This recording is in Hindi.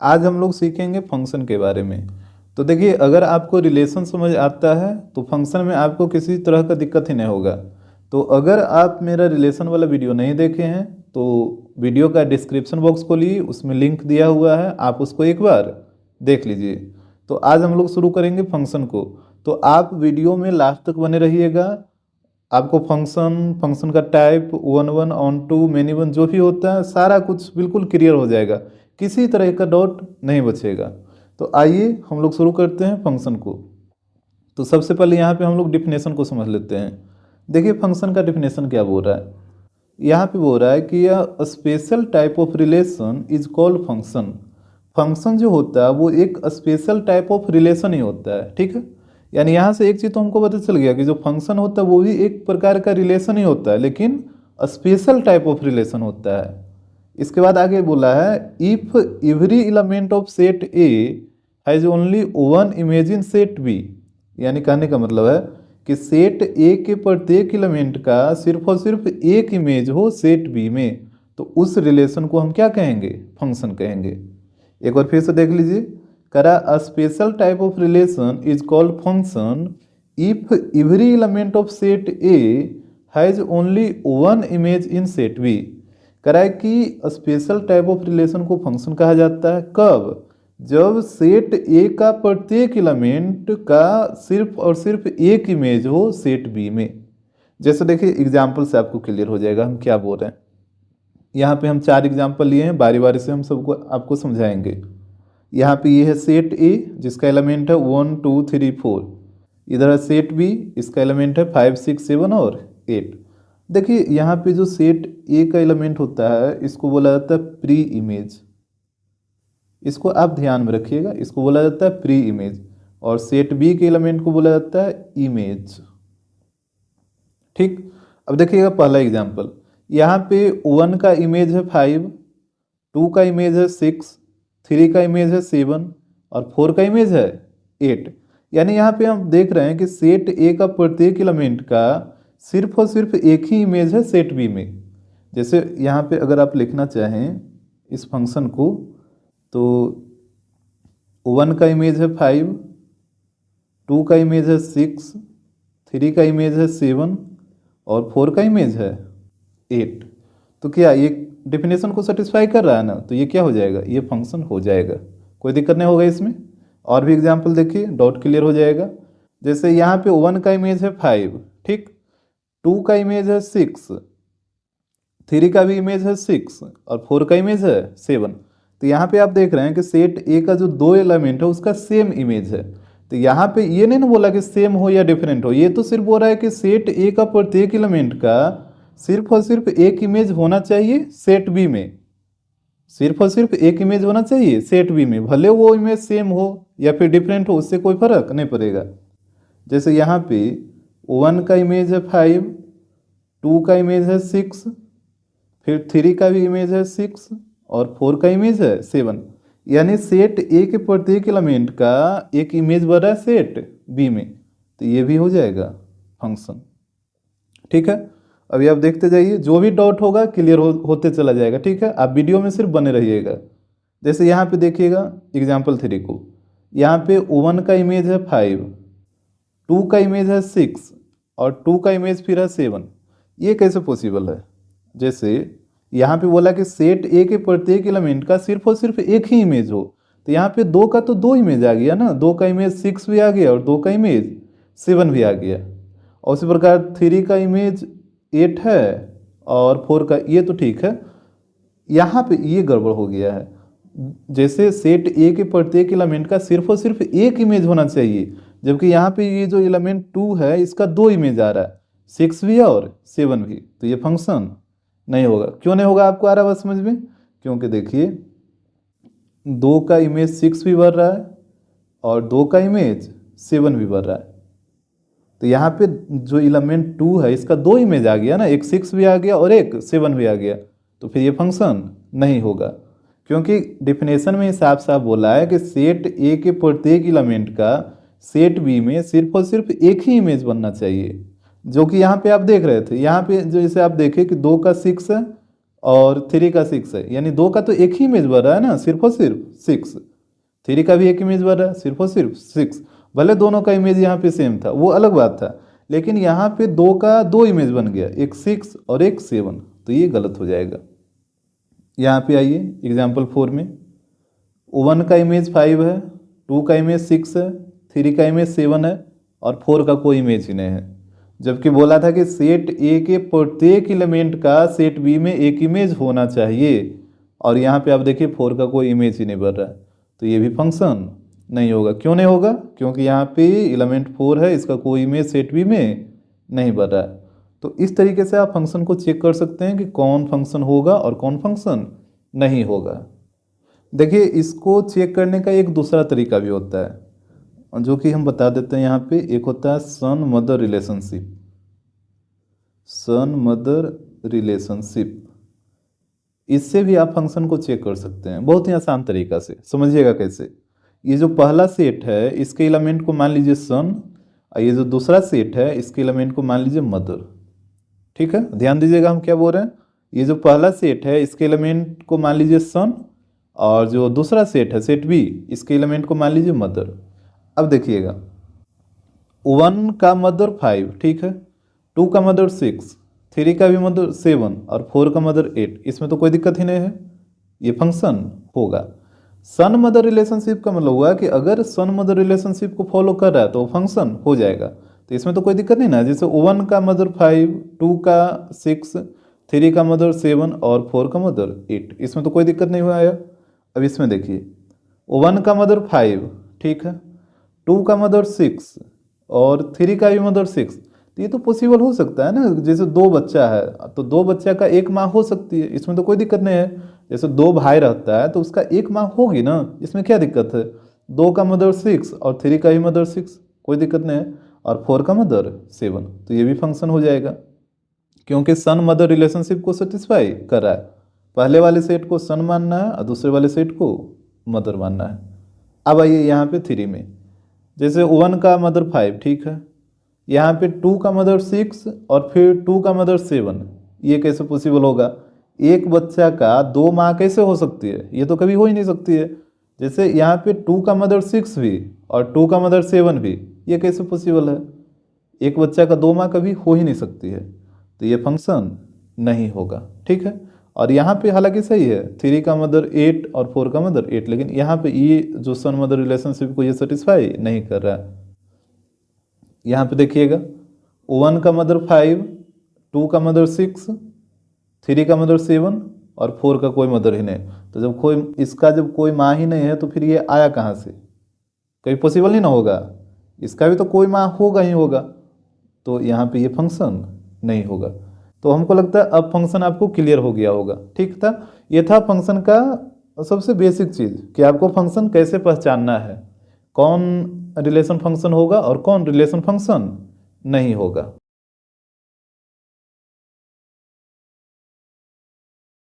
आज हम लोग सीखेंगे फंक्शन के बारे में। तो देखिए, अगर आपको रिलेशन समझ आता है तो फंक्शन में आपको किसी तरह का दिक्कत ही नहीं होगा। तो अगर आप मेरा रिलेशन वाला वीडियो नहीं देखे हैं तो वीडियो का डिस्क्रिप्शन बॉक्स खोलिए, उसमें लिंक दिया हुआ है, आप उसको एक बार देख लीजिए। तो आज हम लोग शुरू करेंगे फंक्शन को। तो आप वीडियो में लास्ट तक बने रहिएगा। आपको फंक्शन का type, one one, onto, many one जो भी होता है सारा कुछ बिल्कुल क्लियर हो जाएगा, किसी तरह का डाउट नहीं बचेगा। तो आइए हम लोग शुरू करते हैं फंक्शन को। तो सबसे पहले यहाँ पे हम लोग डिफिनेशन को समझ लेते हैं। देखिए फंक्शन का डिफिनेशन क्या बोल रहा है। यहाँ पे बोल रहा है कि यह special type of relation is called function. Function जो होता है वो एक स्पेशल टाइप ऑफ रिलेशन ही होता है, ठीक है। यानी यहाँ से एक चीज़ तो हमको पता चल गया कि जो फंक्शन होता है वो भी एक प्रकार का रिलेशन ही होता है, लेकिन स्पेशल टाइप ऑफ रिलेशन होता है। इसके बाद आगे बोला है if every element of set A has only one image in set B. यानी कहने का मतलब है कि सेट ए के प्रत्येक एलिमेंट का सिर्फ और सिर्फ एक इमेज हो सेट बी में, तो उस रिलेशन को हम क्या कहेंगे, फंक्शन कहेंगे। एक बार फिर से देख लीजिए, करा a special type of relation is called function if every element of set A has only one image in set B. करा है कि स्पेशल टाइप ऑफ रिलेशन को फंक्शन कहा जाता है कब, जब सेट ए का प्रत्येक एलिमेंट का सिर्फ और सिर्फ एक इमेज हो सेट बी में। जैसे देखिए एग्जाम्पल से आपको क्लियर हो जाएगा हम क्या बोल रहे हैं। यहाँ पे हम 4 एग्जाम्पल लिए हैं, बारी बारी से हम सबको आपको समझाएंगे। यहाँ पे ये है सेट ए जिसका एलिमेंट है 1 2 3 4। इधर है सेट बी, इसका एलिमेंट है 5 6 7 और 8। देखिए यहाँ पे जो सेट ए का एलिमेंट होता है इसको बोला जाता है प्री इमेज। इसको आप ध्यान में रखिएगा, इसको बोला जाता है प्री इमेज। और सेट बी के एलिमेंट को बोला जाता है इमेज, ठीक। अब देखिएगा पहला एग्जाम्पल, यहाँ पे 1 का इमेज है 5, 2 का इमेज है 6, 3 का इमेज है 7 और 4 का इमेज है 8। यानी यहाँ पे हम देख रहे हैं कि सेट ए का प्रत्येक एलिमेंट का सिर्फ और सिर्फ एक ही इमेज है सेट बी में। जैसे यहाँ पे अगर आप लिखना चाहें इस फंक्शन को, तो 1 का इमेज है 5, 2 का इमेज है 6, 3 का इमेज है 7 और 4 का इमेज है 8। तो क्या ये डेफिनेशन को सेटिस्फाई कर रहा है ना, तो ये क्या हो जाएगा, ये फंक्शन हो जाएगा, कोई दिक्कत नहीं होगा इसमें। और भी एग्जाम्पल देखिए, डाउट क्लियर हो जाएगा। जैसे यहाँ पे 1 का इमेज है 5, ठीक, 2 का इमेज है 6, 3 का भी इमेज है 6 और 4 का इमेज है 7। तो यहाँ पे आप देख रहे हैं कि सेट ए का जो 2 एलिमेंट है उसका सेम इमेज है। तो यहाँ पे ये नहीं ना बोला कि सेम हो या डिफरेंट हो, ये तो सिर्फ बोल रहा है कि सेट ए का प्रत्येक एलिमेंट का सिर्फ और सिर्फ एक इमेज होना चाहिए सेट बी में। सिर्फ और सिर्फ एक इमेज होना चाहिए सेट बी में, भले वो इमेज सेम हो या फिर डिफरेंट हो, उससे कोई फर्क नहीं पड़ेगा। जैसे यहाँ पे 1 का इमेज है 5, 2 का इमेज है 6, फिर 3 का भी इमेज है 6 और 4 का इमेज है 7। यानी सेट ए के प्रत्येक एलिमेंट का एक इमेज बन रहा है सेट बी में, तो ये भी हो जाएगा फंक्शन, ठीक है। अभी आप देखते जाइए, जो भी डाउट होगा क्लियर होते चला जाएगा, ठीक है। आप वीडियो में सिर्फ बने रहिएगा। जैसे यहाँ पे देखिएगा एग्जाम्पल 3 को, यहाँ पे 1 का इमेज है 5, 2 का इमेज है 6 और 2 का इमेज फिर है 7। ये कैसे पॉसिबल है। जैसे यहाँ पे बोला कि सेट ए के प्रत्येक एलिमेंट का सिर्फ और सिर्फ एक ही इमेज हो, तो यहाँ पे 2 का तो 2 इमेज आ गया ना, 2 का इमेज 6 भी आ गया और 2 का इमेज 7 भी आ गया। और उसी प्रकार 3 का इमेज 8 है और 4 का, ये तो ठीक है। यहाँ पे ये गड़बड़ हो गया है। जैसे सेट ए के प्रत्येक एलिमेंट का सिर्फ और सिर्फ एक इमेज होना चाहिए, जबकि यहाँ पे ये जो एलिमेंट 2 है इसका 2 इमेज आ रहा है, 6 भी और 7 भी, तो ये फंक्शन नहीं होगा। क्यों नहीं होगा आपको आ रहा है बस समझ में, क्योंकि देखिए 2 का इमेज 6 भी बढ़ रहा है और 2 का इमेज 7 भी बढ़ रहा है। तो यहाँ पे जो एलिमेंट 2 है इसका 2 इमेज आ गया ना, एक 6 भी आ गया और एक 7 भी आ गया, तो फिर ये फंक्शन नहीं होगा। क्योंकि डिफिनेशन में साफ साफ बोला है कि सेट ए के प्रत्येक एलिमेंट का सेट बी में सिर्फ और सिर्फ एक ही इमेज बनना चाहिए, जो कि यहाँ पे आप देख रहे थे। यहाँ पे जो जैसे आप देखें कि 2 का 6 है और 3 का 6 है, यानी 2 का तो एक ही इमेज बन रहा है ना, सिर्फ और सिर्फ 6। 3 का भी एक इमेज बन रहा है, सिर्फ और सिर्फ 6। भले दोनों का इमेज यहाँ पे सेम था, वो अलग बात था, लेकिन यहाँ पे 2 का 2 इमेज बन गया, एक 6 और एक 7, तो ये गलत हो जाएगा। यहाँ पे आइए एग्जाम्पल 4 में, 1 का इमेज 5 है, 2 का इमेज 6 है, 3 का इमेज 7 है और 4 का कोई इमेज ही नहीं है। जबकि बोला था कि सेट ए के प्रत्येक एलिमेंट का सेट बी में एक इमेज होना चाहिए, और यहाँ पे आप देखिए 4 का कोई इमेज ही नहीं बन रहा है, तो ये भी फंक्शन नहीं होगा। क्यों नहीं होगा? क्योंकि यहाँ पे एलिमेंट 4 है, इसका कोई इमेज सेट बी में नहीं बन रहा है। तो इस तरीके से आप फंक्शन को चेक कर सकते हैं कि कौन फंक्शन होगा और कौन फंक्शन नहीं होगा। देखिए, इसको चेक करने का एक दूसरा तरीका भी होता है, जो कि हम बता देते हैं यहाँ पे। एक होता है सन मदर रिलेशनशिप। सन मदर रिलेशनशिप, इससे भी आप फंक्शन को चेक कर सकते हैं बहुत ही आसान तरीका से। समझिएगा कैसे। ये जो पहला सेट है, इसके एलिमेंट को मान लीजिए सन, और ये जो दूसरा सेट है, इसके एलिमेंट को मान लीजिए मदर। ठीक है, ध्यान दीजिएगा हम क्या बोल रहे हैं। ये जो पहला सेट है, इसके एलिमेंट को मान लीजिए सन, और जो दूसरा सेट है सेट बी, इसके एलिमेंट को मान लीजिए मदर। अब देखिएगा, 1 का मदर 5, ठीक है, 2 का मदर 6, 3 का भी मदर 7 और 4 का मदर 8, इसमें तो कोई दिक्कत ही नहीं है, ये फंक्शन होगा। सन मदर रिलेशनशिप का मतलब हुआ कि अगर सन मदर रिलेशनशिप को फॉलो कर रहा है तो फंक्शन हो जाएगा, तो इसमें तो कोई दिक्कत नहीं ना। जैसे 1 का मदर 5, 2 का 6, 3 का मदर 7 और 4 का मदर 8, इसमें तो कोई दिक्कत नहीं हुआ आया। अब इसमें देखिए, 1 का मदर 5, ठीक है, 2 का मदर 6 और 3 का भी मदर 6, तो ये तो पॉसिबल हो सकता है ना। जैसे 2 बच्चा है तो 2 बच्चा का एक माँ हो सकती है, इसमें तो कोई दिक्कत नहीं है। जैसे 2 भाई रहता है तो उसका एक माँ होगी ना, इसमें क्या दिक्कत है। 2 का मदर 6 और 3 का भी मदर 6, कोई दिक्कत नहीं है, और 4 का मदर 7, तो ये भी फंक्शन हो जाएगा, क्योंकि सन मदर रिलेशनशिप को सेटिस्फाई कर रहा है। पहले वाले सेट को सन मानना है और दूसरे वाले सेट को मदर मानना है। अब आइए यहाँ पे 3 में, जैसे 1 का मदर 5, ठीक है, यहाँ पे 2 का मदर 6 और फिर 2 का मदर 7, ये कैसे पॉसिबल होगा। एक बच्चा का 2 माँ कैसे हो सकती है, ये तो कभी हो ही नहीं सकती है। जैसे यहाँ पे 2 का मदर 6 भी और 2 का मदर 7 भी, ये कैसे पॉसिबल है। एक बच्चा का 2 माँ कभी हो ही नहीं सकती है, तो ये फंक्शन नहीं होगा। ठीक है, और यहाँ पे हालांकि सही है, 3 का मदर 8 और 4 का मदर 8, लेकिन यहाँ पे ये जो सन मदर रिलेशनशिप को ये सेटिस्फाई नहीं कर रहा है। यहाँ पे देखिएगा, 1 का मदर 5, 2 का मदर 6, 3 का मदर 7 और 4 का कोई मदर ही नहीं, तो जब कोई माँ ही नहीं है तो फिर ये आया कहाँ से, कभी पॉसिबल ही ना होगा। इसका भी तो कोई माँ होगा ही होगा, तो यहाँ पे ये फंक्शन नहीं होगा। तो हमको लगता है अब फंक्शन आपको क्लियर हो गया होगा। ठीक था, ये था फंक्शन का सबसे बेसिक चीज़ कि आपको फंक्शन कैसे पहचानना है, कौन रिलेशन फंक्शन होगा और कौन रिलेशन फंक्शन नहीं होगा।